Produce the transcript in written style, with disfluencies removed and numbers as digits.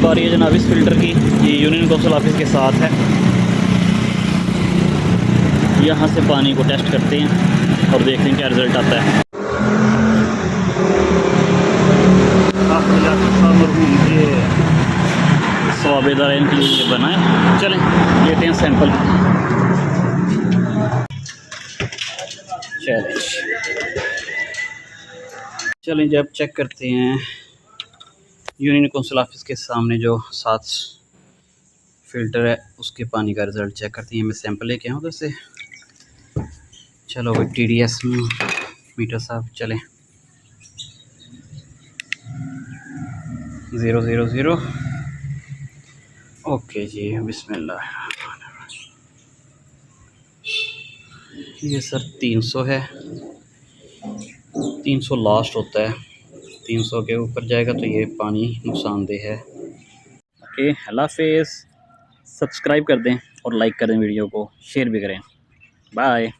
बारी है जनाब इस फ़िल्टर की। ये यूनियन कौंसिल ऑफिस के साथ है। यहाँ से पानी को टेस्ट करते हैं और देखते हैं क्या रिज़ल्ट आता है। स्वाबेदार इनके लिए बनाए। चलें लेते हैं सैंपल। चलें जब चेक करते हैं यूनियन कौंसिल ऑफिस के सामने जो 7 फ़िल्टर है उसके पानी का रिज़ल्ट चेक करते हैं। मैं सैंपल लेके आऊँ उधर से। चलो भाई TDS मीटर साहब चलें। 000 ओके जी बिस्मिल्लाह। ये सर 300 है। 300 लास्ट होता है। 300 के ऊपर जाएगा तो ये पानी नुकसानदेह है। ओके अल्लाह हाफ़िज़। सब्सक्राइब कर दें और लाइक कर दें वीडियो को, शेयर भी करें। बाय।